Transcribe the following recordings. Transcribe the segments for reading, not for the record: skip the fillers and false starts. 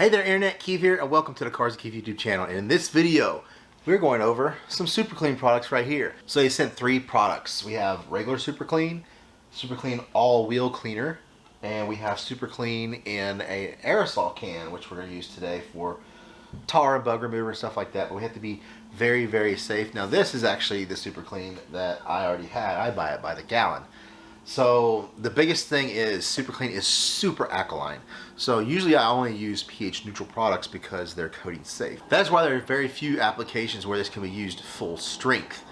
Hey there Internet, Keith here, and welcome to the Cars and Keith YouTube channel. And in this video, we're going over some Superclean products right here. So they sent 3 products. We have regular Superclean, Superclean all-wheel cleaner, and we have Superclean in an aerosol can, which we're going to use today for tar and bug remover and stuff like that. But we have to be very, very safe. Now this is actually the Superclean that I already had. I buy it by the gallon. So the biggest thing is Superclean is super alkaline. So usually I only use pH neutral products because they're coating safe. That's why there are very few applications where this can be used full strength.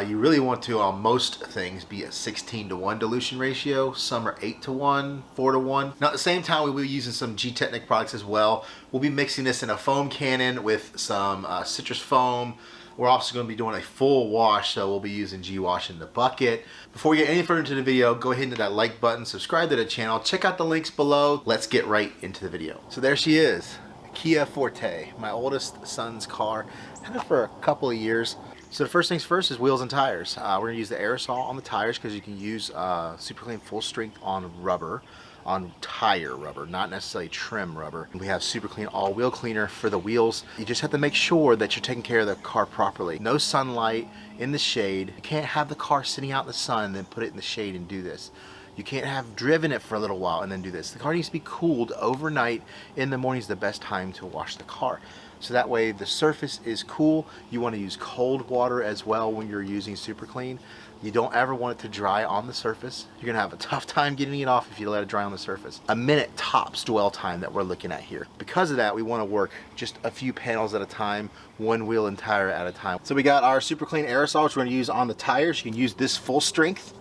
You really want to, on most things, be a 16:1 dilution ratio. Some are 8:1, 4:1. Now at the same time, we will be using some Gtechniq products as well. We'll be mixing this in a foam cannon with some citrus foam. We're also going to be doing a full wash, so we'll be using G-Wash in the bucket. Before we get any further into the video, go ahead and hit that like button, subscribe to the channel, check out the links below. Let's get right into the video. So there she is, Kia Forte, my oldest son's car. Had it for a couple of years. So the first things first is wheels and tires. We're going to use the aerosol on the tires because you can use Superclean full strength on rubber, on tire rubber, not necessarily trim rubber. We have Superclean all-wheel cleaner for the wheels. You just have to make sure that you're taking care of the car properly. No sunlight, in the shade. You can't have the car sitting out in the sun and then put it in the shade and do this. You can't have driven it for a little while and then do this. The car needs to be cooled overnight. In the morning is the best time to wash the car. So that way the surface is cool. You want to use cold water as well when you're using Superclean. You don't ever want it to dry on the surface. You're gonna have a tough time getting it off if you let it dry on the surface. A minute tops dwell time that we're looking at here. Because of that, we want to work just a few panels at a time, one wheel and tire at a time. So we got our Superclean aerosol, which we're gonna use on the tires. You can use this full strength.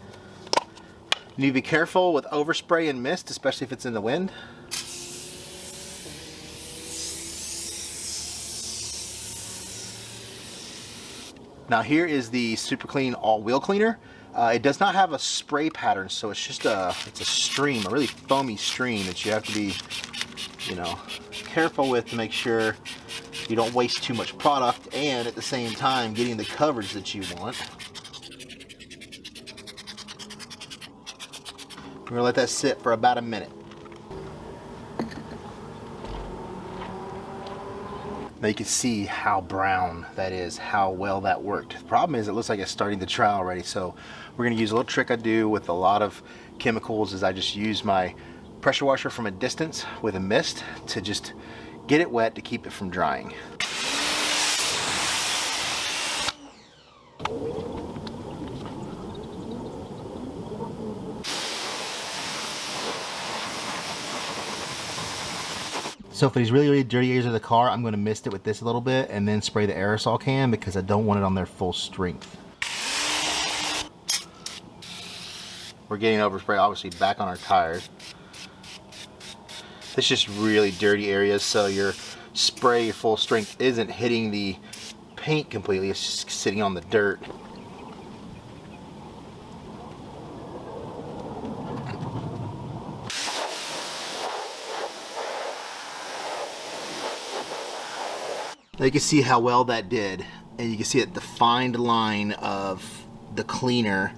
You need to be careful with overspray and mist, especially if it's in the wind. Now here is the Superclean all-wheel cleaner. It does not have a spray pattern, so it's just it's a stream, a really foamy stream that you have to be, careful with to make sure you don't waste too much product and at the same time getting the coverage that you want. We're gonna let that sit for about a minute. Now you can see how brown that is, how well that worked. The problem is it looks like it's starting to dry already, so we're gonna use a little trick I do with a lot of chemicals is I just use my pressure washer from a distance with a mist to just get it wet to keep it from drying. So for these really, really dirty areas of the car, I'm going to mist it with this a little bit and then spray the aerosol can because I don't want it on their full strength. We're getting overspray obviously back on our tires. It's just really dirty areas, so your spray full strength isn't hitting the paint completely, it's just sitting on the dirt. Now you can see how well that did, and you can see a defined line of the cleaner.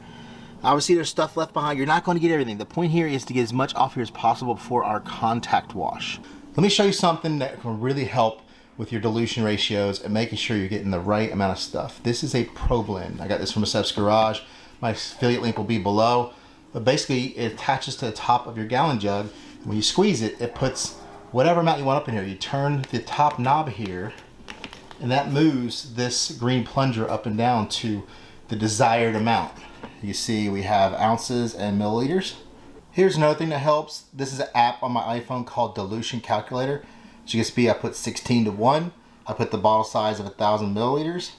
Obviously there's stuff left behind. You're not going to get everything. The point here is to get as much off here as possible before our contact wash. Let me show you something that can really help with your dilution ratios and making sure you're getting the right amount of stuff. This is a Pro Blend. I got this from Steph's Garage. My affiliate link will be below. But basically it attaches to the top of your gallon jug. And when you squeeze it, it puts whatever amount you want up in here. You turn the top knob here, and that moves this green plunger up and down to the desired amount. You see we have ounces and milliliters. Here's another thing that helps. This is an app on my iPhone called Dilution Calculator. As you can see, I put 16:1. I put the bottle size of 1,000 milliliters,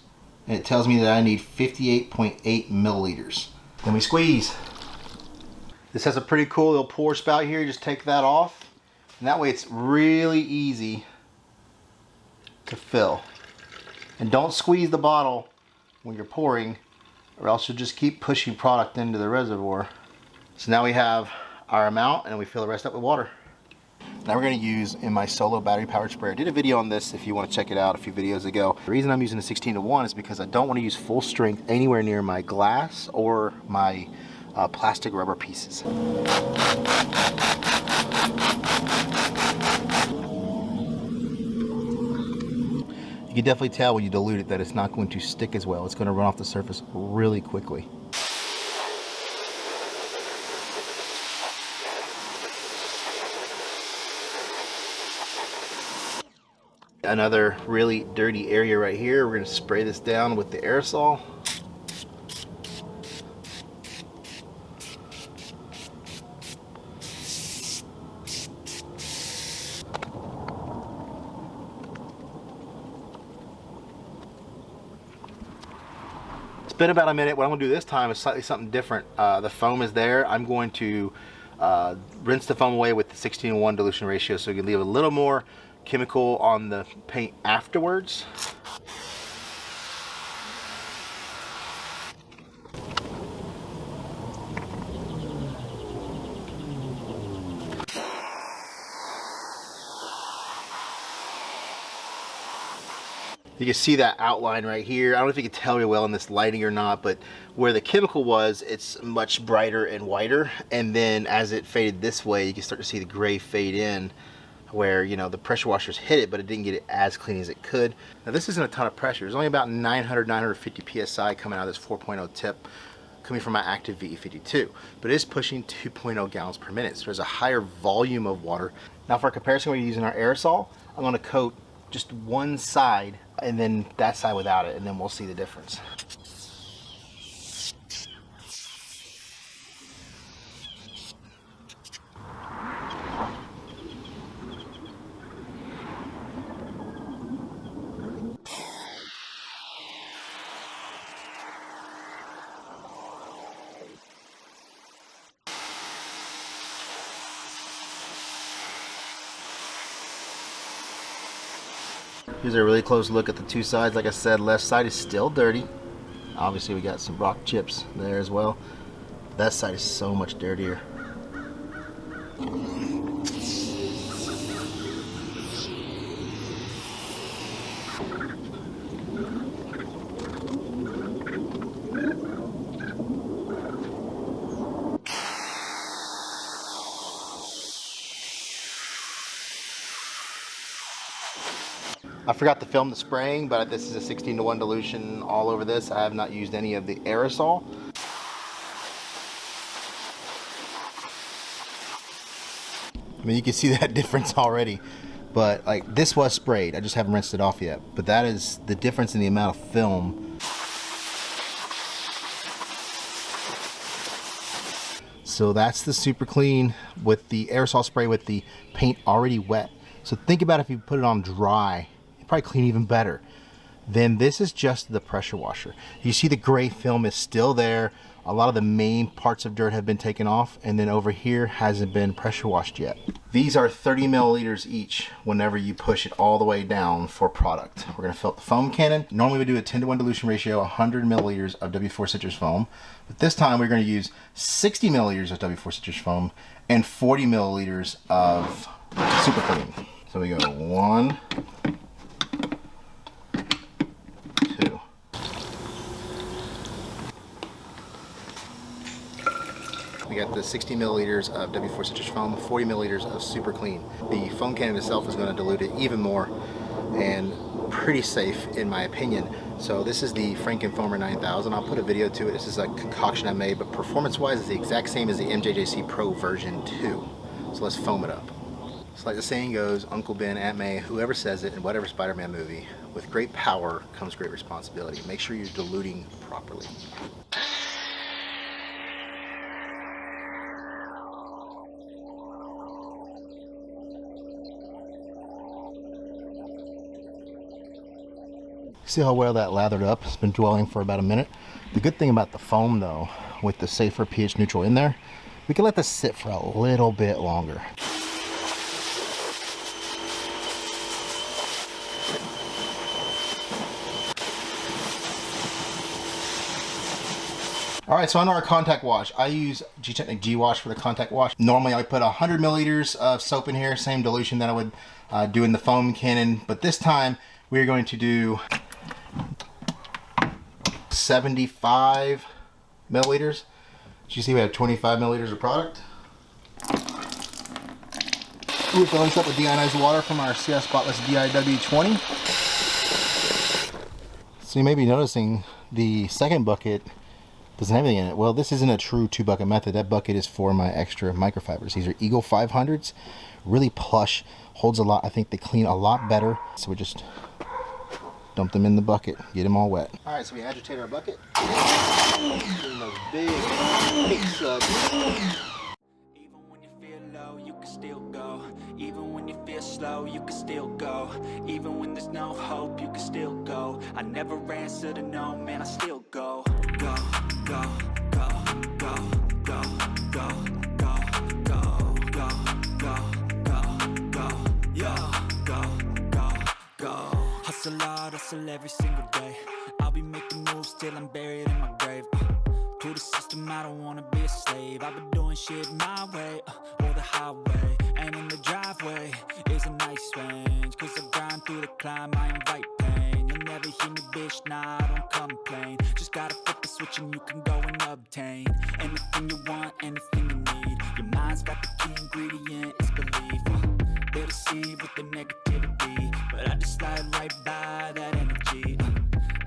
and it tells me that I need 58.8 milliliters. Then we squeeze. This has a pretty cool little pour spout here. You just take that off, and that way it's really easy to fill. And don't squeeze the bottle when you're pouring, or else you'll just keep pushing product into the reservoir. So now we have our amount and we fill the rest up with water. Now we're going to use in my solo battery powered sprayer. I did a video on this if you want to check it out a few videos ago. The reason I'm using the 16:1 is because I don't want to use full strength anywhere near my glass or my plastic rubber pieces. You can definitely tell when you dilute it that it's not going to stick as well. It's going to run off the surface really quickly. Another really dirty area right here. We're going to spray this down with the aerosol. It's been about a minute. What I'm going to do this time is slightly something different. The foam is there. I'm going to rinse the foam away with the 16:1 dilution ratio, so you can leave a little more chemical on the paint afterwards. You can see that outline right here. I don't know if you can tell really well in this lighting or not, but where the chemical was, it's much brighter and whiter. And then as it faded this way, you can start to see the gray fade in where, you know, the pressure washers hit it, but it didn't get it as clean as it could. Now this isn't a ton of pressure. There's only about 950 PSI coming out of this 4.0 tip coming from my active VE52, but it is pushing 2.0 gallons per minute. So there's a higher volume of water. Now for comparison, we're using our aerosol. I'm gonna coat just one side and then that side without it, and then we'll see the difference. Here's a really close look at the two sides. Like I said, left side is still dirty. Obviously we got some rock chips there as well. That side is so much dirtier. I forgot to film the spraying, but this is a 16:1 dilution all over this. I have not used any of the aerosol. I mean, you can see that difference already, but like this was sprayed. I just haven't rinsed it off yet, but that is the difference in the amount of film. So that's the Superclean with the aerosol spray with the paint already wet. So think about if you put it on dry, probably clean even better. Then this is just the pressure washer. You see the gray film is still there. A lot of the main parts of dirt have been taken off, and then over here hasn't been pressure washed yet. These are 30 milliliters each whenever you push it all the way down for product. We're gonna fill up the foam cannon. Normally we do a 10:1 dilution ratio, 100 milliliters of W4 citrus foam. But this time we're gonna use 60 milliliters of W4 citrus foam and 40 milliliters of Superclean. So we go 1, 2. We got the 60 milliliters of W4 citrus foam, 40 milliliters of Superclean. The foam cannon itself is going to dilute it even more, and pretty safe in my opinion. So this is the Frankenfoamer 9000. I'll put a video to it. This is a concoction I made, but performance-wise it's the exact same as the MJJC Pro version 2. So let's foam it up. It's like the saying goes, Uncle Ben, Aunt May, whoever says it in whatever Spider-Man movie, with great power comes great responsibility. Make sure you're diluting properly. See how well that lathered up? It's been dwelling for about a minute. The good thing about the foam though, with the safer pH neutral in there, we can let this sit for a little bit longer. Alright, so on our contact wash, I use Gtechniq G-Wash for the contact wash. Normally I put 100 milliliters of soap in here, same dilution that I would do in the foam cannon, but this time we're going to do 75 milliliters. As you see, we have 25 milliliters of product. We're filling this up with deionized water from our CS Spotless DIW 20. So you may be noticing the second bucket doesn't have anything in it. Well, this isn't a true 2-bucket method. That bucket is for my extra microfibers. These are Eagle 500s, really plush, holds a lot. I think they clean a lot better. So we just dump them in the bucket, get them all wet. All right, so we agitate our bucket. Getting those big suds. Even when you feel low, you can still go. Even when you feel slow, you can still go. Even when there's no hope, you can still go. I never answer to no, man, I still go. Go, go, go, go, go, go, go, go, go, go, go, go, go. Hustle hard, hustle every single day. I'll be making moves till I'm buried in my grave. To the system, I don't wanna be a slave. I've been doing shit my way, or the highway. And in the driveway is a nice range. Cause I grind through the climb, I invite pain. You'll never hear me, bitch, nah, I don't complain. Just gotta flip the switch and you can go and obtain anything you want, anything you need. Your mind's got the key ingredient, it's belief. They'll deceive with the negativity, but I just slide right by that energy.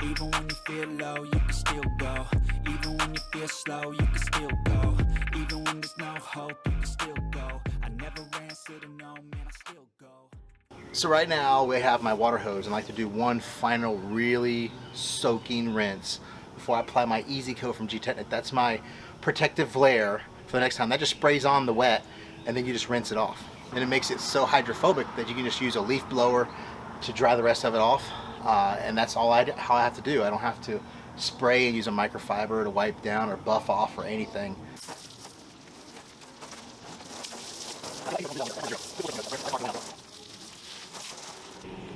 Even when you feel low, you can still go. Even when you feel slow, you can still go. Even when there's no hope, you can still go. I never answer to no, man, I still go. So right now we have my water hose, and I like to do one final really soaking rinse before I apply my Easy Coat from Gtechniq. That's my protective layer for the next time. That just sprays on the wet, and then you just rinse it off. And it makes it so hydrophobic that you can just use a leaf blower to dry the rest of it off. And that's all how I have to do. I don't have to spray and use a microfiber to wipe down or buff off or anything.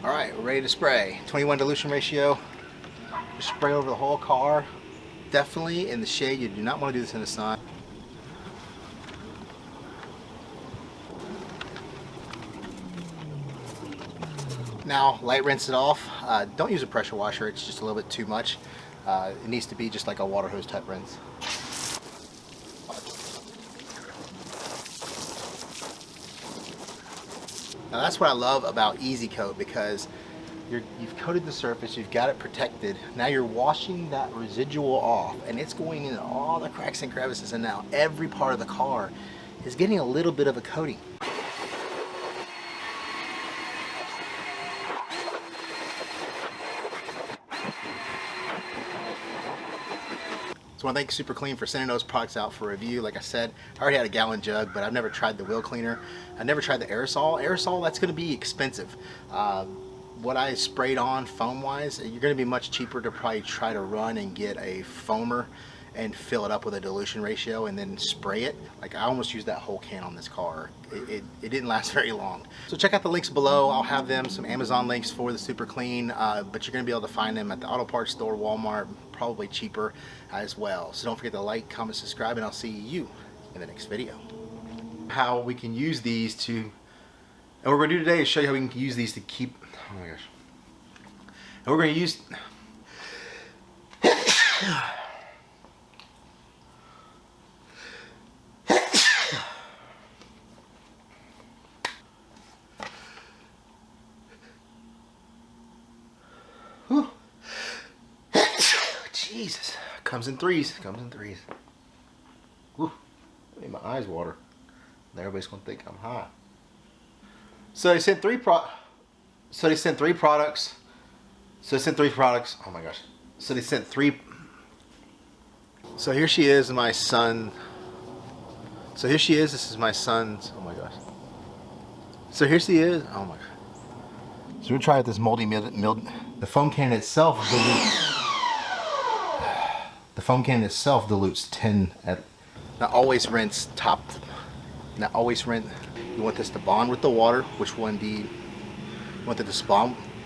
All right, we're ready to spray. 21 dilution ratio. Just spray over the whole car. Definitely in the shade. You do not want to do this in the sun. Now, light rinse it off. Don't use a pressure washer, it's just a little bit too much. It needs to be just like a water hose type rinse. Now that's what I love about Easy Coat, because you've coated the surface, you've got it protected. Now you're washing that residual off, and it's going into all the cracks and crevices, and now every part of the car is getting a little bit of a coating. So I want to thank Superclean for sending those products out for review. Like I said, I already had a gallon jug, but I've never tried the wheel cleaner. I never tried the aerosol. Aerosol, that's going to be expensive. What I sprayed on foam-wise, you're going to be much cheaper to probably try to run and get a foamer and fill it up with a dilution ratio and then spray it. Like, I almost used that whole can on this car. It didn't last very long. So check out the links below. I'll have them, some Amazon links for the Superclean, but you're gonna be able to find them at the auto parts store, Walmart, probably cheaper as well. So don't forget to like, comment, subscribe, and I'll see you in the next video. How we can use these to, and what we're gonna do today is show you how we can use these to keep, oh my gosh. And we're gonna use, Jesus, comes in threes, comes in threes. Whew, made my eyes water. Everybody's gonna think I'm high. So they sent three products. Oh my gosh. So they sent three. So here she is, my son. So here she is. This is my son's. Oh my gosh. So here she is. Oh my god. So we tried this moldy mild. The foam can itself dilutes. The foam can itself dilutes 10 at. Now always rinse top. Now always rinse. You want this to bond with the water, which will indeed. You want it to bond